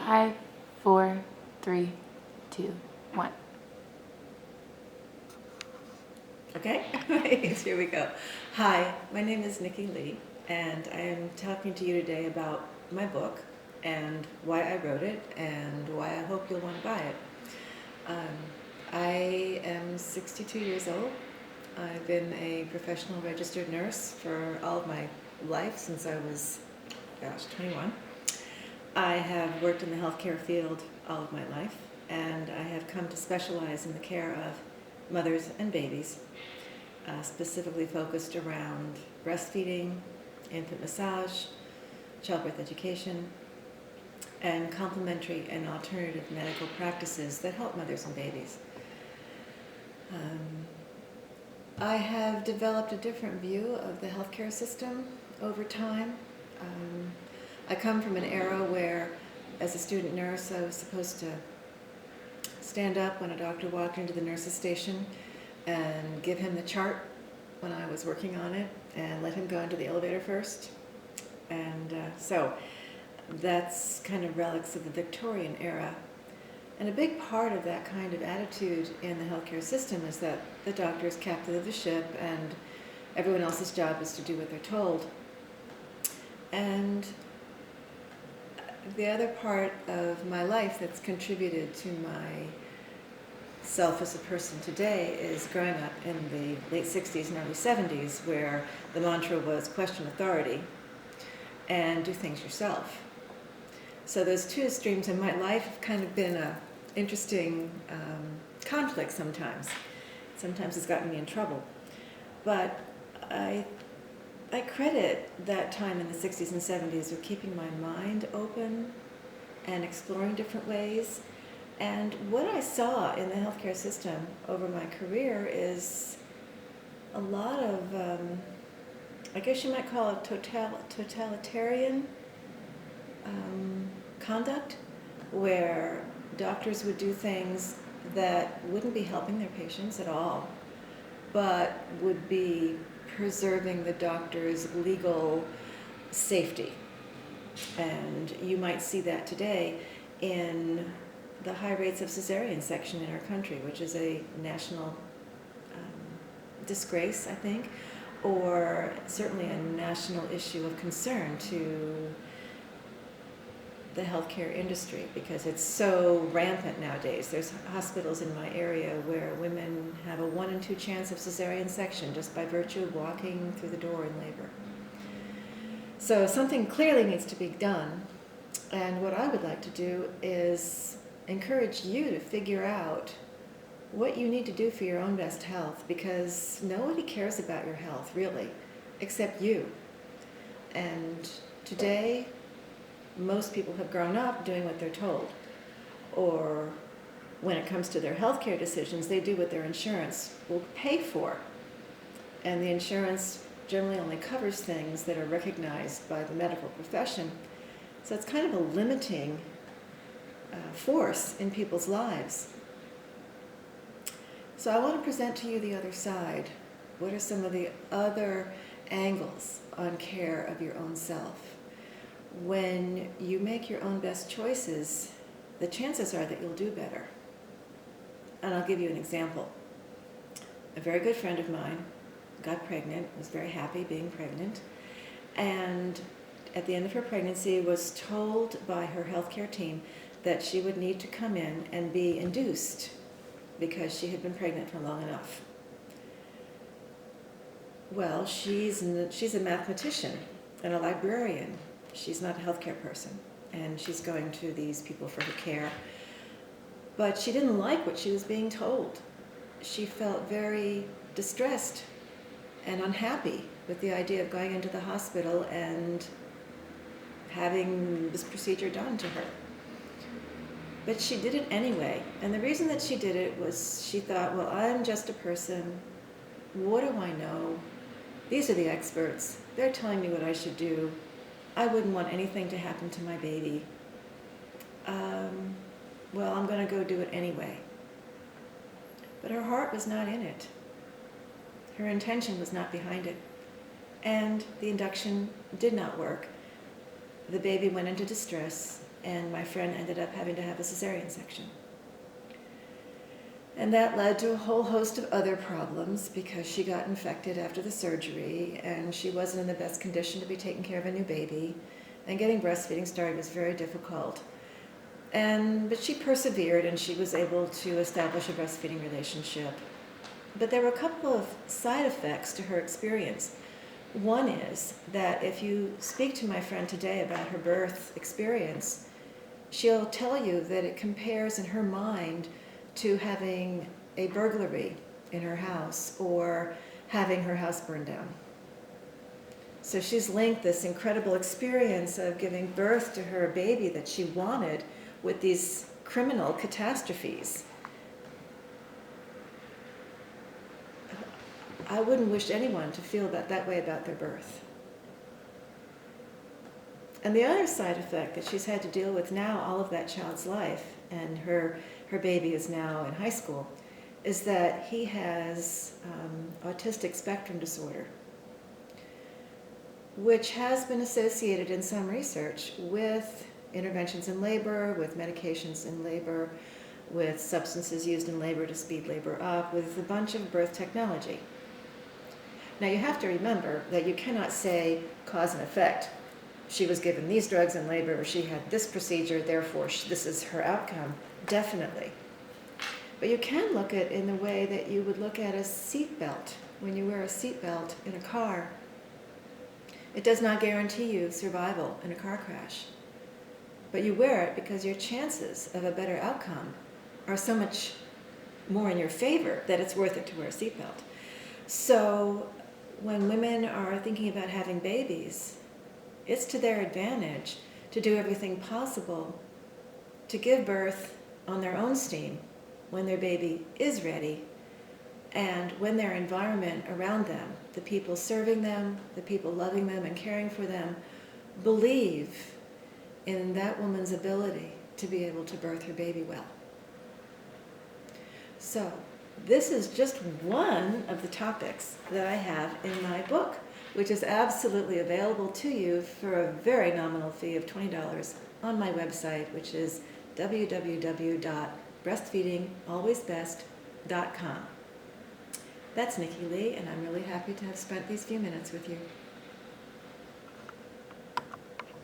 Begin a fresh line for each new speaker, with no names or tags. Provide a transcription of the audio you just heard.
5, 4, 3, 2, 1.
Okay, here we go. Hi, my name is Nikki, and I am talking to you today about my book and why I wrote it and why I hope you'll want to buy it. I am 62 years old. I've been a professional registered nurse for all of my life since I was, 21. I have worked in the healthcare field all of my life, and I have come to specialize in the care of mothers and babies, specifically focused around breastfeeding, infant massage, childbirth education, and complementary and alternative medical practices that help mothers and babies. I have developed a different view of the healthcare system over time. I come from an era where, as a student nurse, I was supposed to stand up when a doctor walked into the nurse's station and give him the chart when I was working on it and let him go into the elevator first. And so that's kind of relics of the Victorian era. And a big part of that kind of attitude in the healthcare system is that the doctor is captain of the ship and everyone else's job is to do what they're told. And the other part of my life that's contributed to myself as a person today is growing up in the late 60s and early 70s, where the mantra was question authority and do things yourself. So those two streams in my life have kind of been an interesting conflict sometimes. Sometimes it's gotten me in trouble. But I credit that time in the 60s and 70s with keeping my mind open and exploring different ways. And what I saw in the healthcare system over my career is a lot of, I guess you might call it totalitarian conduct, where doctors would do things that wouldn't be helping their patients at all, but would be preserving the doctor's legal safety. And you might see that today in the high rates of cesarean section in our country, which is a national disgrace, I think, or certainly a national issue of concern to the healthcare industry, because it's so rampant nowadays. There's hospitals in my area where women have a 1 in 2 chance of cesarean section just by virtue of walking through the door in labor. So something clearly needs to be done, and what I would like to do is encourage you to figure out what you need to do for your own best health, because nobody cares about your health, really, except you. And today, most people have grown up doing what they're told, or when it comes to their healthcare decisions, they do what their insurance will pay for. And the insurance generally only covers things that are recognized by the medical profession. So it's kind of a limiting force in people's lives. So I want to present to you the other side. What are some of the other angles on care of your own self? When you make your own best choices, the chances are that you'll do better. And I'll give you an example. A very good friend of mine got pregnant, was very happy being pregnant, and at the end of her pregnancy was told by her healthcare team that she would need to come in and be induced because she had been pregnant for long enough. Well, she's a mathematician and a librarian. She's not a healthcare person, and she's going to these people for her care. But she didn't like what she was being told. She felt very distressed and unhappy with the idea of going into the hospital and having this procedure done to her. But she did it anyway, and the reason that she did it was she thought, well, I'm just a person. What do I know? These are the experts. They're telling me what I should do. I wouldn't want anything to happen to my baby. Well, I'm going to go do it anyway. But her heart was not in it. Her intention was not behind it. And the induction did not work. The baby went into distress, and my friend ended up having to have a cesarean section. And that led to a whole host of other problems because she got infected after the surgery and she wasn't in the best condition to be taking care of a new baby. And getting breastfeeding started was very difficult. But she persevered and she was able to establish a breastfeeding relationship. But there were a couple of side effects to her experience. One is that if you speak to my friend today about her birth experience, she'll tell you that it compares in her mind to having a burglary in her house or having her house burned down. So she's linked this incredible experience of giving birth to her baby that she wanted with these criminal catastrophes. I wouldn't wish anyone to feel that way about their birth. And the other side effect that she's had to deal with now, all of that child's life, and her baby is now in high school, is that he has autistic spectrum disorder, which has been associated in some research with interventions in labor, with medications in labor, with substances used in labor to speed labor up, with a bunch of birth technology. Now you have to remember that you cannot say cause and effect. She was given these drugs in labor, or she had this procedure, therefore this is her outcome. Definitely. But you can look at it in the way that you would look at a seatbelt. When you wear a seatbelt in a car, it does not guarantee you survival in a car crash. But you wear it because your chances of a better outcome are so much more in your favor that it's worth it to wear a seatbelt. So when women are thinking about having babies, it's to their advantage to do everything possible to give birth on their own steam when their baby is ready and when their environment around them, the people serving them, the people loving them and caring for them, believe in that woman's ability to be able to birth her baby well. So this is just one of the topics that I have in my book, which is absolutely available to you for a very nominal fee of $20 on my website, which is www.breastfeedingalwaysbest.com. That's Nikki Lee, and I'm really happy to have spent these few minutes with you.